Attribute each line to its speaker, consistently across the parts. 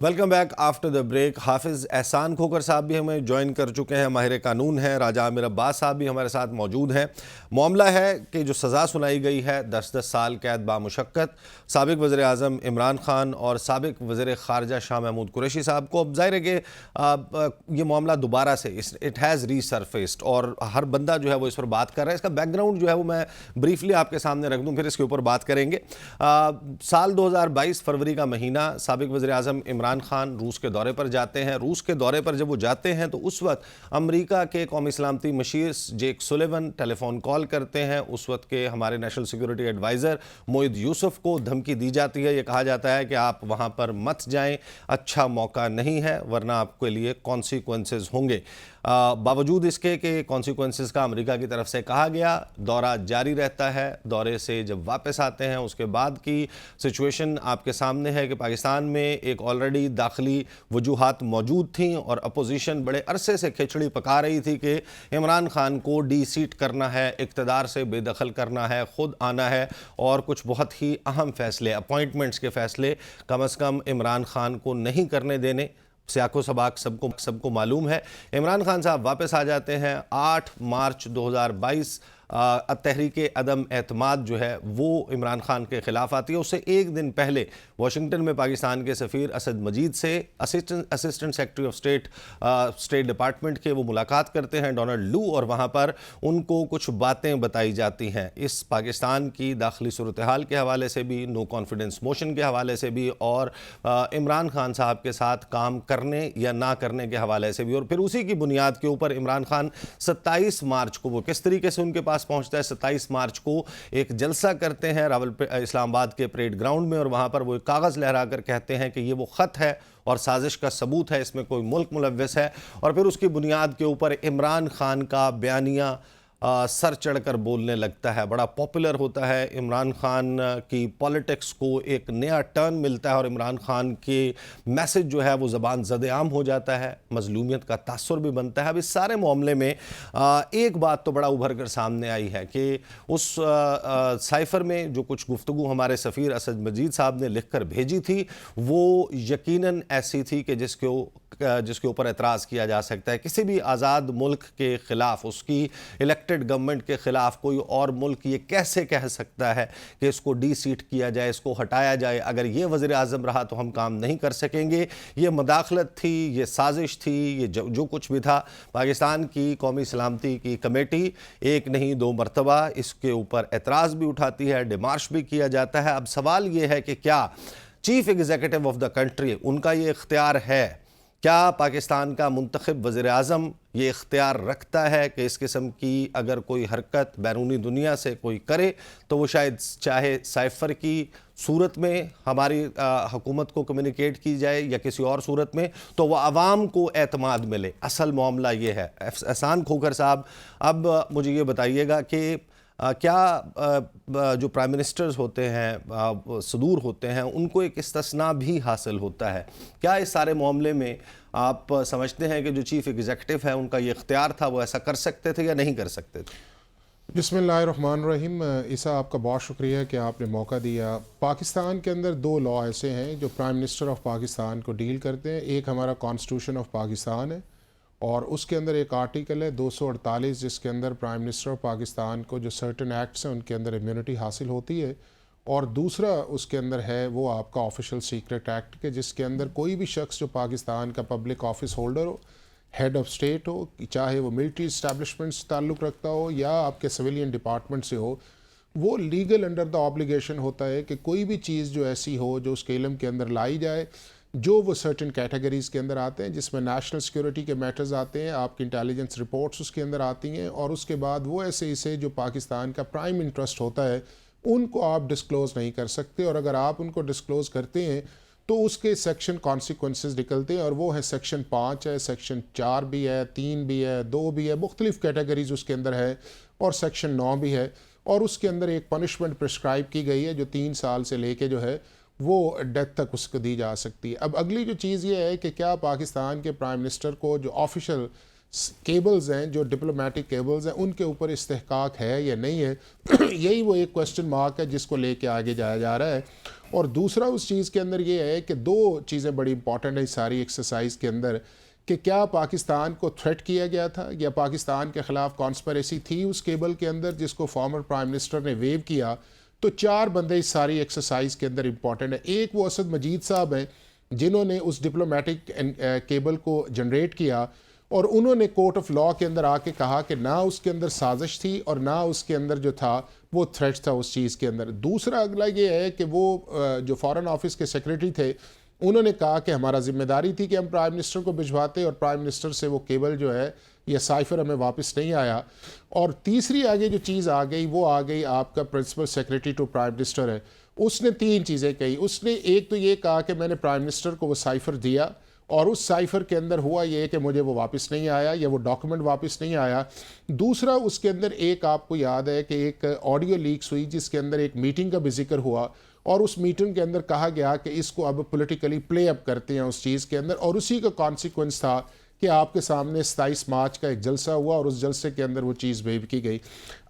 Speaker 1: Welcome back after the break. Hafiz Ehsan खोकर साहब भी हमें ज्वाइन कर चुके हैं, माहिर कानून हैं। राजा आमिर अब्बास साहब भी हमारे साथ मौजूद हैं। मामला है कि जो सज़ा सुनाई गई है 10-10 साल कैद बामुशक्क़त साबिक़ वज़ीर आज़म इमरान खान और साबिक़ वज़ीर ख़ारजा शाह महमूद कुरैशी साहब को। अब ज़ाहिर है कि ये मामला दोबारा से इट हैज़ रीसरफेस्ड और हर बंदा जो है वो इस पर बात कर रहा है। इसका बैकग्राउंड जो है वो मैं ब्रीफली आपके सामने रख दूँ, फिर इसके ऊपर बात करेंगे। साल 2022 फरवरी का महीना, साबिक़ वज़ीर आज़म इमरान खान रूस के दौरे पर जाते हैं। रूस के दौरे पर जब वो जाते हैं तो उस वक्त अमेरिका के कौमी सलामती मशीर जेक सुलिवन टेलीफोन कॉल करते हैं। उस वक्त के हमारे national security adviser Moeed Yusuf को धमकी दी जाती है। ये कहा जाता है कि आप वहाँ पर मत जाएं, अच्छा मौका नहीं है, वरना आपके लिए कॉन्सिक्वेंसेस होंगे। बावजूद इसके कि कॉन्सिक्वेंसेस का अमेरिका की तरफ से कहा गया, दौरा जारी रहता है। दौरे से जब वापस आते हैं उसके बाद की सिचुएशन आपके सामने है कि पाकिस्तान में एक ऑलरेडी दाखिली वजूहात मौजूद थी और अपोजिशन बड़े अरसे से खिचड़ी पका रही थी कि इमरान खान को डी सीट करना है, इक़्तिदार से बेदखल करना है, ख़ुद आना है और कुछ बहुत ही अहम फ़ैसले, अपॉइंटमेंट्स के फ़ैसले कम अज़ कम इमरान खान को नहीं करने देने। सियाको सबाक सबको मालूम है। इमरान खान साहब वापस आ जाते हैं 8 मार्च 2022। तहरीक अदम एतमाद जो है वो इमरान खान के ख़िलाफ़ आती है। उससे एक दिन पहले वाशिंगटन में पाकिस्तान के सफ़ीर असद मजीद से assistant secretary of state department के वो मुलाकात करते हैं, डोनाल्ड लू, और वहाँ पर उनको कुछ बातें बताई जाती हैं इस पाकिस्तान की दाखिली सूरत हाल के हवाले से भी, नो कॉन्फिडेंस मोशन के हवाले से भी, और इमरान खान साहब के साथ काम करने या ना करने के हवाले से भी। और फिर उसी की बुनियाद के ऊपर इमरान खान 27 मार्च को वो किस तरीके से उनके पास पहुंचता है। 27 मार्च को एक जलसा करते हैं इस्लामाबाद के परेड ग्राउंड में और वहां पर वो एक कागज़ लहरा कर कहते हैं कि ये वो ख़त है और साजिश का सबूत है, इसमें कोई मुल्क मुलव्वस है। और फिर उसकी बुनियाद के ऊपर इमरान खान का बयानिया सर चढ़कर बोलने लगता है, बड़ा पॉपुलर होता है। इमरान खान की पॉलिटिक्स को एक नया टर्न मिलता है और इमरान खान के मैसेज जो है वो ज़बान ज़द-ए-आम हो जाता है, मज़लूमियत का तासुर भी बनता है। अब इस सारे मामले में एक बात तो बड़ा उभर कर सामने आई है कि उस साइफ़र में जो कुछ गुफ्तगू हमारे सफ़ीर असद मजीद साहब ने लिख कर भेजी थी वो यकीनन ऐसी थी कि जिसके ऊपर एतराज़ किया जा सकता है। किसी भी आज़ाद मुल्क के ख़िलाफ़, उसकी इलेक्टेड गवर्नमेंट के ख़िलाफ़ कोई और मुल्क ये कैसे कह सकता है कि इसको डी सीट किया जाए, इसको हटाया जाए, अगर ये वज़ीर आज़म रहा तो हम काम नहीं कर सकेंगे। ये मदाखलत थी, ये साजिश थी, ये जो कुछ भी था। पाकिस्तान की कौमी सलामती की कमेटी एक नहीं 2 मरतबा इसके ऊपर एतराज़ भी उठाती है, डिमार्श भी किया जाता है। अब सवाल ये है कि क्या chief executive of the country, उनका ये इख्तियार है, क्या पाकिस्तान का मुंतखब वज़ीर आज़म ये इख्तियार रखता है कि इस किस्म की अगर कोई हरकत बैरूनी दुनिया से कोई करे तो वो शायद चाहे साइफ़र की सूरत में हमारी हुकूमत को कम्युनिकेट की जाए या किसी और सूरत में, तो वह आवाम को एतमाद मिले। असल मामला ये है। एहसान खोकर साहब, अब मुझे ये बताइएगा कि क्या जो प्राइम मिनिस्टर्स होते हैं, सदूर होते हैं, उनको एक इस्तिस्ना भी हासिल होता है? क्या इस सारे मामले में आप समझते हैं कि जो चीफ़ एग्जीक्यूटिव है उनका ये इख्तियार था, वो ऐसा कर सकते थे या नहीं कर सकते थे?
Speaker 2: बिस्मिल्लाहिर्रहमानिर्रहीम। ईसा, आपका बहुत शुक्रिया कि आपने मौका दिया। पाकिस्तान के अंदर 2 लॉ ऐसे हैं जो प्राइम मिनिस्टर ऑफ पाकिस्तान को डील करते हैं। एक हमारा कॉन्स्टिट्यूशन ऑफ पाकिस्तान है और उसके अंदर एक आर्टिकल है 248 जिसके अंदर प्राइम मिनिस्टर ऑफ पाकिस्तान को जो सर्टेन एक्ट्स हैं उनके अंदर इम्यूनिटी हासिल होती है। और दूसरा उसके अंदर है वो आपका ऑफिशियल सीक्रेट एक्ट के, जिसके अंदर कोई भी शख्स जो पाकिस्तान का पब्लिक ऑफिस होल्डर हो, हेड ऑफ स्टेट हो, चाहे वो मिलिट्री इस्टेब्लिशमेंट से ताल्लुक़ रखता हो या आपके सिविलियन डिपार्टमेंट से हो, वो लीगल अंडर द ऑब्लिगेशन होता है कि कोई भी चीज़ जो ऐसी हो जो उसके इल्म के अंदर लाई जाए, जो वो सर्टेन कैटेगरीज़ के अंदर आते हैं, जिसमें नेशनल सिक्योरिटी के मैटर्स आते हैं, आपकी इंटेलिजेंस रिपोर्ट्स उसके अंदर आती हैं, और उसके बाद वो ऐसे इसे जो पाकिस्तान का प्राइम इंटरेस्ट होता है उनको आप डिस्क्लोज़ नहीं कर सकते। और अगर आप उनको डिस्क्लोज़ करते हैं तो उसके सेक्शन कॉन्सिक्वेंसेस निकलते हैं, और वो है सेक्शन 5 है, सेक्शन 4 भी है, 3 भी है, 2 भी है, मुख्तलिफ कैटेगरीज़ उसके अंदर है, और सेक्शन 9 भी है। और उसके अंदर एक पनिशमेंट प्रिस्क्राइब की गई है जो 3 साल से लेके जो है वो डेथ तक उसको दी जा सकती है। अब अगली जो चीज़ ये है कि क्या पाकिस्तान के प्राइम मिनिस्टर को जो ऑफिशियल केबल्स हैं, जो डिप्लोमेटिक केबल्स हैं, उनके ऊपर इस्तेहकाक है या नहीं है यही वो एक क्वेश्चन मार्क है जिसको लेके आगे जाया जा रहा है। اور دوسرا اس چیز کے اندر یہ ہے کہ دو چیزیں بڑی امپورٹنٹ ہیں اس ساری ایکسرسائز کے اندر، کہ کیا پاکستان کو تھریٹ کیا گیا تھا یا پاکستان کے خلاف کانسپریسی تھی اس کیبل کے اندر جس کو فارمر پرائم منسٹر نے ویو کیا. تو 4 بندے اس ساری ایکسرسائز کے اندر امپورٹنٹ ہیں. ایک وہ اسد مجید صاحب ہیں جنہوں نے اس ڈپلومیٹک کیبل کو جنریٹ کیا، اور انہوں نے کورٹ آف لاء کے اندر آ کے کہا کہ نہ اس کے اندر سازش تھی اور نہ اس کے اندر جو تھا وہ تھریٹ تھا اس چیز کے اندر. دوسرا اگلا یہ ہے کہ وہ جو فارن آفس کے سیکریٹری تھے انہوں نے کہا کہ ہمارا ذمہ داری تھی کہ ہم پرائم منسٹر کو بھجواتے، اور پرائم منسٹر سے وہ کیبل جو ہے یا سائفر ہمیں واپس نہیں آیا. اور تیسری آگے جو چیز آ گئی وہ آ گئی آپ کا principal secretary to prime minister ہے. اس نے 3 چیزیں کہی. اس نے ایک تو یہ کہا کہ میں نے پرائم منسٹر کو وہ سائفر دیا اور اس سائفر کے اندر ہوا یہ کہ مجھے وہ واپس نہیں آیا یا وہ ڈاکومنٹ واپس نہیں آیا. دوسرا اس کے اندر ایک آپ کو یاد ہے کہ ایک آڈیو لیکس ہوئی جس کے اندر ایک میٹنگ کا بھی ذکر ہوا، اور اس میٹنگ کے اندر کہا گیا کہ اس کو اب پولیٹیکلی پلے اپ کرتے ہیں اس چیز کے اندر، اور اسی کا کانسیکوینس تھا کہ آپ کے سامنے 27 مارچ کا ایک جلسہ ہوا اور اس جلسے کے اندر وہ چیز ویو کی گئی.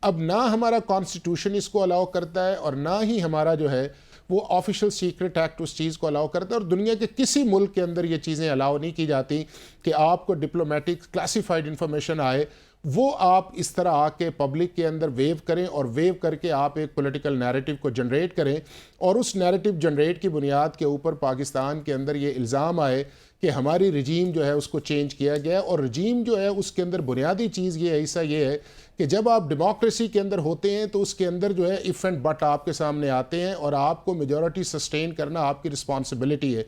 Speaker 2: اب نہ ہمارا کانسٹیٹیوشن اس کو الاؤ کرتا ہے اور نہ ہی ہمارا جو ہے وہ آفیشل سیکرٹ ایکٹ اس چیز کو الاؤ کرتا ہے، اور دنیا کے کسی ملک کے اندر یہ چیزیں الاؤ نہیں کی جاتی کہ آپ کو ڈپلومیٹک کلاسیفائڈ انفارمیشن آئے وہ آپ اس طرح آ کے پبلک کے اندر ویو کریں، اور ویو کر کے آپ ایک پولیٹیکل نیریٹو کو جنریٹ کریں، اور اس نیریٹو جنریٹ کی بنیاد کے اوپر پاکستان کے اندر یہ الزام آئے کہ ہماری رجیم جو ہے اس کو چینج کیا گیا. اور رجیم جو ہے اس کے اندر بنیادی چیز یہ ایسا یہ ہے کہ جب آپ ڈیموکریسی کے اندر ہوتے ہیں تو اس کے اندر جو ہے اف اینڈ بٹ آپ کے سامنے آتے ہیں، اور آپ کو میجورٹی سسٹین کرنا آپ کی رسپانسبلٹی ہے.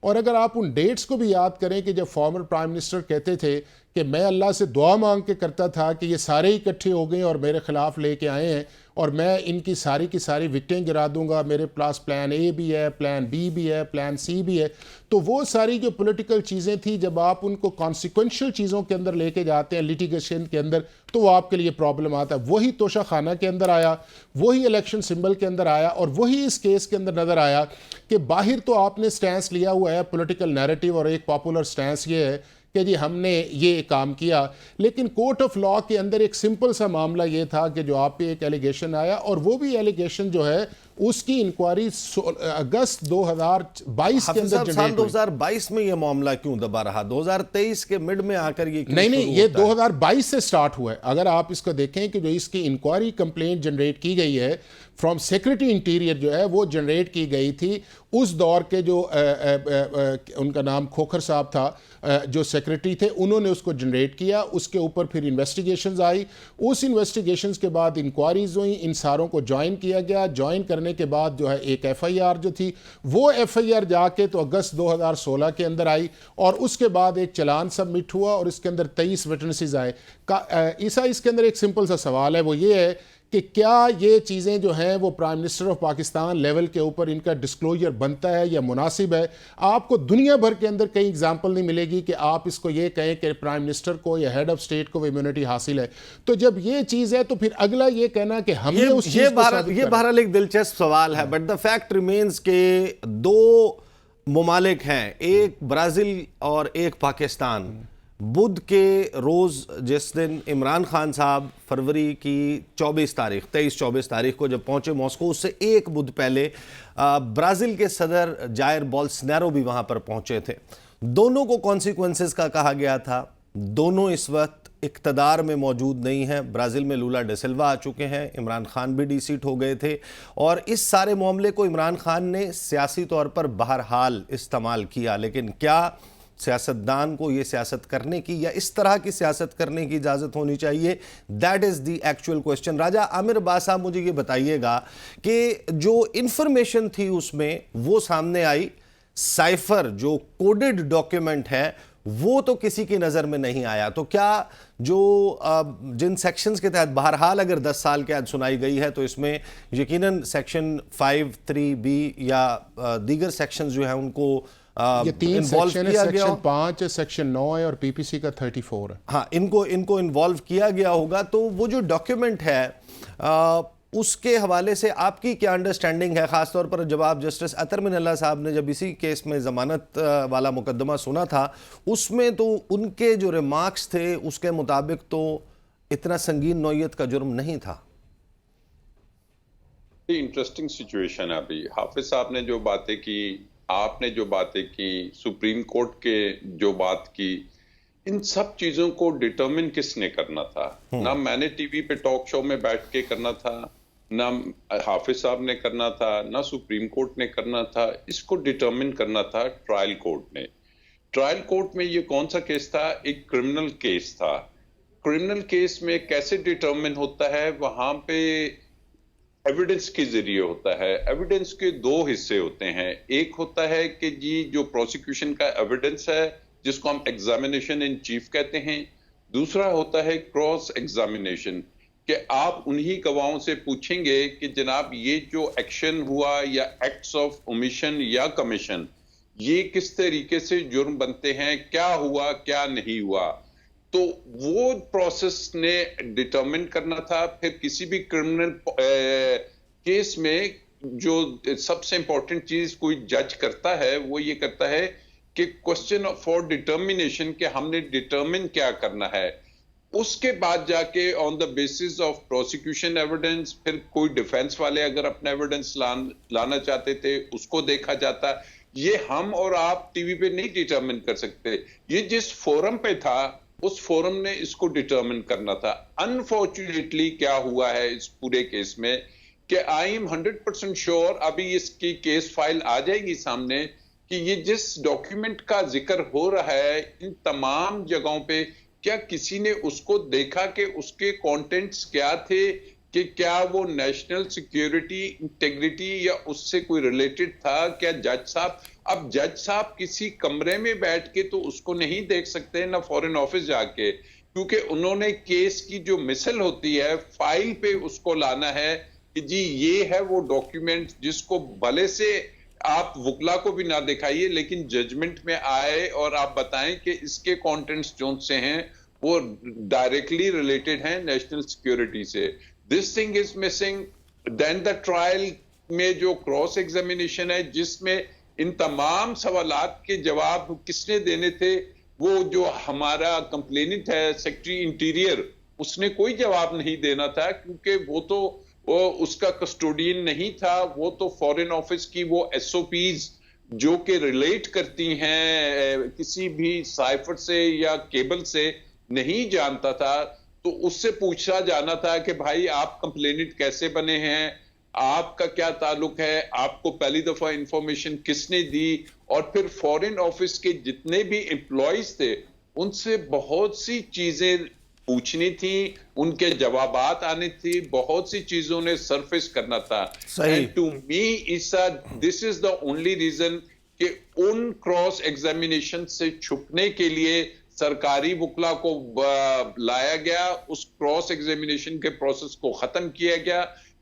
Speaker 2: اور اگر آپ ان ڈیٹس کو بھی یاد کریں کہ جب فارمر پرائم منسٹر کہتے تھے کہ میں اللہ سے دعا مانگ کے کرتا تھا کہ یہ سارے اکٹھے ہو گئے اور میرے خلاف لے کے آئے ہیں اور میں ان کی ساری وکٹیں گرا دوں گا، میرے پاس پلان اے بھی ہے، پلان بی بھی ہے، پلان سی بھی ہے. تو وہ ساری جو پولیٹیکل چیزیں تھیں جب آپ ان کو کانسیکوینشل چیزوں کے اندر لے کے جاتے ہیں لیٹیگیشن کے اندر تو وہ آپ کے لیے پرابلم آتا ہے. وہی توشہ خانہ کے اندر آیا، وہی الیکشن سمبل کے اندر آیا، اور وہی اس کیس کے اندر نظر آیا کہ باہر تو آپ نے سٹینس لیا ہوا ہے پولیٹیکل نیریٹو، اور ایک پاپولر سٹینس یہ ہے کہ جی ہم نے یہ کام کیا، لیکن کورٹ آف لاء کے اندر ایک سمپل سا معاملہ یہ تھا کہ جو آپ پہ ایک ایلیگیشن آیا، اور وہ بھی ایلیگیشن جو ہے اس کی انکوائری اگست 2022 کے اندر
Speaker 1: سال 2022 میں یہ معاملہ کیوں دبا رہا؟ 2023 کے مڈ میں آ کر یہ
Speaker 2: نہیں یہ 2022 سے سٹارٹ ہوا ہے. اگر آپ اس کو دیکھیں کہ جو اس کی انکوائری کمپلینٹ جنریٹ کی گئی ہے فرام سیکریٹری انٹیریئر جو ہے وہ جنریٹ کی گئی تھی اس دور کے جو ان کا نام کھوکھر صاحب تھا جو سیکریٹری تھے، انہوں نے اس کو جنریٹ کیا. اس کے اوپر پھر انویسٹیگیشنز آئی، اس انویسٹیگیشنز کے بعد انکوائریز ہوئیں، ان ساروں کو جوائن کیا گیا. جوائن کرنے کے بعد جو ہے ایک ایف آئی آر جو تھی وہ ایف آئی آر جا کے تو اگست 2016 کے اندر آئی، اور اس کے بعد ایک چلان سبمٹ ہوا اور اس کے اندر 23 وٹنسز آئے. اس کے اندر ایک سمپل سا سوال ہے، وہ یہ ہے کہ کیا یہ چیزیں جو ہیں وہ prime minister of Pakistan level کے اوپر ان کا ڈسکلوجر بنتا ہے یا مناسب ہے؟ آپ کو دنیا بھر کے اندر کئی اگزامپل نہیں ملے گی کہ آپ اس کو یہ کہیں کہ پرائم منسٹر کو یا ہیڈ آف اسٹیٹ کو امیونٹی حاصل ہے. تو جب یہ چیز ہے تو پھر اگلا یہ کہنا کہ ہم نے اس چیز کو ثابت کرنا.
Speaker 1: یہ بہرحال ایک دلچسپ سوال ہے، بٹ دا فیکٹ ریمینز کہ 2 ممالک ہیں، ایک برازیل اور ایک پاکستان. بدھ کے روز جس دن عمران خان صاحب فروری کی 23-24 تاریخ کو جب پہنچے ماسکو، اس سے ایک بدھ پہلے برازیل کے صدر جائر بولسنیرو بھی وہاں پر پہنچے تھے. دونوں کو کانسیکوینسز کا کہا گیا تھا. دونوں اس وقت اقتدار میں موجود نہیں ہیں. برازیل میں لولا ڈے سلوا آ چکے ہیں، عمران خان بھی ڈی سیٹ ہو گئے تھے، اور اس سارے معاملے کو عمران خان نے سیاسی طور پر بہرحال استعمال کیا. لیکن کیا سیاستدان کو یہ سیاست کرنے کی یا اس طرح کی سیاست کرنے کی اجازت ہونی چاہیے؟ That is the actual question. Raja Aamir Abbas صاحب مجھے یہ بتائیے گا کہ جو انفارمیشن تھی اس میں وہ سامنے آئی، سائفر جو کوڈڈ ڈاکیومنٹ ہے وہ تو کسی کی نظر میں نہیں آیا. تو کیا جو جن سیکشنز کے تحت بہرحال اگر 10 سال کے عد سنائی گئی ہے تو اس میں یقیناً سیکشن 5(3)(b) یا دیگر سیکشنز جو ہیں ان کو
Speaker 2: یہ 3 سیکشن ہے، سیکشن 5 ہے، سیکشن 9 ہے، اور پی پی سی کا 34 ہے.
Speaker 1: ہاں، ان کو انوالو کیا گیا ہوگا. تو وہ جو ڈاکیومنٹ ہے اس کے حوالے سے آپ کی کیا انڈرسٹینڈنگ ہے، خاص طور پر جب آپ جسٹس اطہر من اللہ صاحب نے جب اسی کیس میں ضمانت والا مقدمہ سنا تھا، اس میں تو ان کے جو ریمارکس تھے اس کے مطابق تو اتنا سنگین نوعیت کا جرم نہیں تھا.
Speaker 3: ये इंटरेस्टिंग सिचुएशन है अभी। हाफिज साहब ने जो बातें की, आपने जो बातें की, सुप्रीम कोर्ट के जो बात की, इन सब चीजों को डिटरमिन किसने करना था? ना मैंने टीवी पे टॉक शो में बैठ के करना था, ना हाफिज साहब ने करना था, ना सुप्रीम कोर्ट ने करना था। इसको डिटरमिन करना था ट्रायल कोर्ट ने। ट्रायल कोर्ट में ये कौन सा केस था? एक क्रिमिनल केस था। क्रिमिनल केस में कैसे डिटरमिन होता है? वहां पे एविडेंस के जरिए होता है। एविडेंस के दो हिस्से होते हैं। एक होता है कि जी जो प्रोसिक्यूशन का एविडेंस है, जिसको हम एग्जामिनेशन इन चीफ कहते हैं। दूसरा होता है क्रॉस एग्जामिनेशन, कि आप उन्हीं गवाहों से पूछेंगे कि जनाब ये जो एक्शन हुआ या एक्ट्स ऑफ ओमिशन या कमीशन, ये किस तरीके से जुर्म बनते हैं, क्या हुआ क्या नहीं हुआ। तो वो प्रोसेस ने डिटरमिन करना था। फिर किसी भी क्रिमिनल केस में जो सबसे इंपॉर्टेंट चीज कोई जज करता है वो ये करता है कि क्वेश्चन फॉर डिटर्मिनेशन, कि हमने डिटरमिन क्या करना है। उसके बाद जाके on the basis of prosecution evidence, फिर कोई डिफेंस वाले अगर अपना एविडेंस लाना चाहते थे उसको देखा जाता। ये हम और आप टीवी पे नहीं डिटरमिन कर सकते। ये जिस फोरम पे था उस फोरम ने इसको डिटरमिन करना था। अनफॉर्चुनेटली क्या हुआ है इस पूरे केस में कि आई एम 100% श्योर, अभी इसकी केस फाइल आ जाएगी सामने, कि ये जिस डॉक्यूमेंट का जिक्र हो रहा है इन तमाम जगहों पे, क्या किसी ने उसको देखा कि उसके कंटेंट्स क्या थे, कि क्या वो नेशनल सिक्योरिटी, इंटेग्रिटी या उससे कोई रिलेटेड था? क्या जज साहब, अब जज साहब किसी कमरे में बैठ के तो उसको नहीं देख सकते, ना फॉरेन ऑफिस जाके, क्योंकि उन्होंने केस की जो मिसल होती है फाइल पे उसको लाना है कि जी ये है वो डॉक्यूमेंट, जिसको भले से आप वकला को भी ना दिखाइए लेकिन जजमेंट में आए और आप बताएं कि इसके कंटेंट्स जो से हैं वो डायरेक्टली रिलेटेड हैं नेशनल सिक्योरिटी से। This thing is missing. Then the trial में जो क्रॉस एग्जामिनेशन है, जिसमें इन तमाम सवालात के जवाब किसने देने थे, वो जो हमारा कंप्लेनेंट है सेक्रेटरी इंटीरियर, उसने कोई जवाब नहीं देना था, क्योंकि वो उसका कस्टोडियन नहीं था। वो तो फॉरेन ऑफिस की वो एसओपीज जो कि रिलेट करती हैं किसी भी साइफर से या केबल से नहीं जानता था। तो उससे पूछा जाना था कि भाई आप कंप्लेनेंट कैसे बने हैं, आपका क्या ताल्लुक है, आपको पहली दफा इंफॉर्मेशन किसने दी। और फिर फॉरेन ऑफिस के जितने भी एम्प्लॉइज थे उनसे बहुत सी चीजें पूछनी थी, उनके जवाबात आने थी, बहुत सी चीजों ने सरफेस करना था। एंड टू मी ईसा this is the only reason कि उन क्रॉस एग्जामिनेशन से छुपने के लिए सरकारी वकला को लाया गया, उस क्रॉस एग्जामिनेशन के प्रोसेस को खत्म किया गया,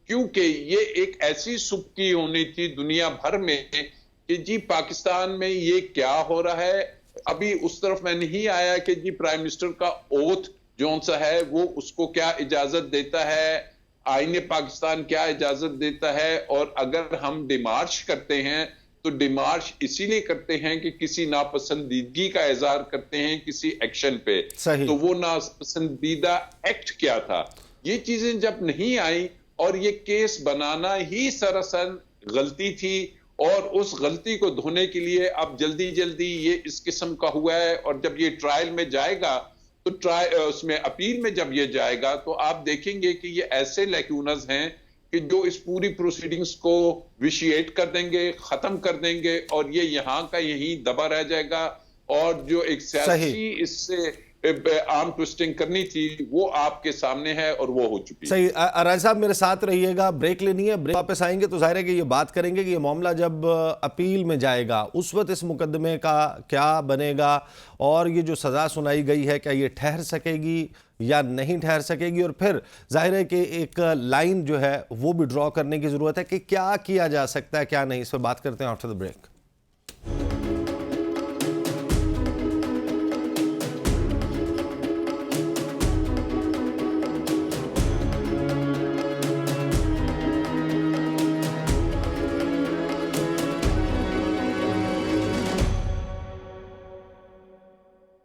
Speaker 3: क्योंकि ये एक ऐसी सुबकी होनी थी दुनिया भर में कि जी पाकिस्तान में ये क्या हो रहा है। अभी उस तरफ में नहीं आया कि जी प्राइम मिनिस्टर का ओथ जो सा है वो उसको क्या इजाजत देता है, आईने पाकिस्तान क्या इजाजत देता है। और अगर हम डिमार्च करते हैं तो डिमार्च इसीलिए करते हैं कि किसी नापसंदीदगी का इजहार करते हैं किसी एक्शन पे। तो वो नापसंदीदा एक्ट क्या था, ये चीजें जब नहीं आई, और ये केस बनाना ही सरासर गलती थी, और उस गलती को धोने के लिए अब जल्दी जल्दी ये इस किस्म का हुआ है। और जब ये ट्रायल में जाएगा तो उसमें अपील में जब ये जाएगा तो आप देखेंगे कि ये ऐसे लैक्यूनस हैं कि जो इस पूरी प्रोसीडिंग्स को विशिएट कर देंगे, खत्म कर देंगे, और ये यहाँ का यहीं दबा रह जाएगा। और जो एक सियासी इससे आर्म ट्विस्टिंग करनी थी वो आपके सामने है और वो हो चुकी है।
Speaker 1: सही। राज साहब मेरे साथ रहिएगा, ब्रेक लेनी है, ब्रेक वापस आएंगे तो जाहिर है कि ये बात करेंगे कि ये मामला जब अपील में जाएगा उस वक्त इस मुकदमे का क्या बनेगा, और ये जो सज़ा सुनाई गई है क्या ये ठहर सकेगी या नहीं ठहर सकेगी। और फिर जाहिर है कि एक लाइन जो है वो भी ड्रॉ करने की ज़रूरत है कि क्या किया जा सकता है क्या नहीं। इस पर बात करते हैं आफ्टर द ब्रेक।